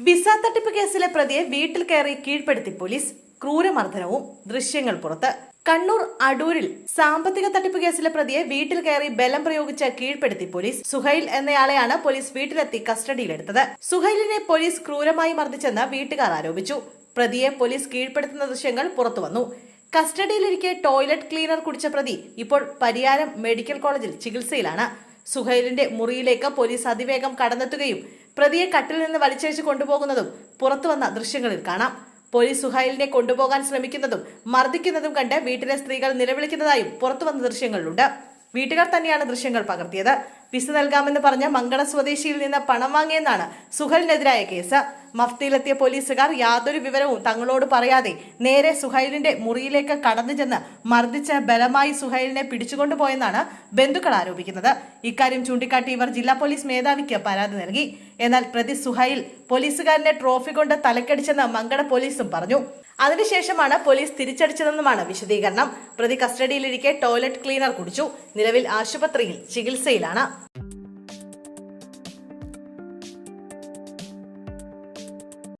Visa തട്ടിപ്പ് കേസിലെ പ്രതിയെ വീട്ടിൽ കയറി കീഴ്പ്പെടുത്തി പോലീസ്. ക്രൂരമർദ്ദനവും ദൃശ്യങ്ങൾ പുറത്ത്. കണ്ണൂർ അടൂരിൽ സാമ്പത്തിക തട്ടിപ്പ് കേസിലെ പ്രതിയെ വീട്ടിൽ കയറി ബലം പ്രയോഗിച്ച് കീഴ്പ്പെടുത്തി പോലീസ്. സുഹൈൽ എന്നയാളെയാണ് പോലീസ് വീട്ടിലെത്തി കസ്റ്റഡിയിലെടുത്തത്. സുഹൈലിനെ പോലീസ് ക്രൂരമായി മർദ്ദിച്ചെന്ന് വീട്ടുകാർ ആരോപിച്ചു. പ്രതിയെ പോലീസ് കീഴ്പ്പെടുത്തുന്ന ദൃശ്യങ്ങൾ പുറത്തുവന്നു. കസ്റ്റഡിയിലിരിക്കെ ടോയ്ലറ്റ് ക്ലീനർ കുടിച്ച പ്രതി ഇപ്പോൾ പരിയാരം മെഡിക്കൽ കോളേജിൽ ചികിത്സയിലാണ്. സുഹൈലിന്റെ മുറിയിലേക്ക് പോലീസ് അതിവേഗം കടന്നെത്തുകയും പ്രതിയെ കട്ടിൽ നിന്ന് വലിച്ചഴിച്ച് കൊണ്ടുപോകുന്നതും പുറത്തുവന്ന ദൃശ്യങ്ങളിൽ കാണാം. പോലീസ് സുഹൈലിനെ കൊണ്ടുപോകാൻ ശ്രമിക്കുന്നതും മർദ്ദിക്കുന്നതും കണ്ട് വീട്ടിലെ സ്ത്രീകൾ നിലവിളിക്കുന്നതായും പുറത്തുവന്ന ദൃശ്യങ്ങളിലുണ്ട്. വീട്ടുകാർ തന്നെയാണ് ദൃശ്യങ്ങൾ പകർത്തിയത്. വിസ നൽകാമെന്ന് പറഞ്ഞ മങ്കട സ്വദേശിയിൽ നിന്ന് പണം വാങ്ങിയെന്നാണ് സുഹൈലിനെതിരായ കേസ്. മഫ്തിയിലെത്തിയ പോലീസുകാർ യാതൊരു വിവരവും തങ്ങളോട് പറയാതെ നേരെ സുഹൈലിന്റെ മുറിയിലേക്ക് കടന്നു ചെന്ന് മർദ്ദിച്ച് ബലമായി സുഹൈലിനെ പിടിച്ചുകൊണ്ടുപോയെന്നാണ് ബന്ധുക്കൾ ആരോപിക്കുന്നത്. ഇക്കാര്യം ചൂണ്ടിക്കാട്ടി ഇവർ ജില്ലാ പോലീസ് മേധാവിക്ക് പരാതി നൽകി. എന്നാൽ പ്രതി സുഹൈൽ പോലീസുകാരനെ ട്രോഫി കൊണ്ട് തലക്കടിച്ചെന്ന് മങ്കട പോലീസും പറഞ്ഞു. അതിനുശേഷമാണ് പോലീസ് തിരിച്ചടിച്ചതെന്നുമാണ് വിശദീകരണം. പ്രതി കസ്റ്റഡിയിലിരിക്കെ ടോയ്ലറ്റ് ക്ലീനർ കുടിച്ചു. നിലവിൽ ആശുപത്രിയിൽ ചികിത്സയിലാണ്.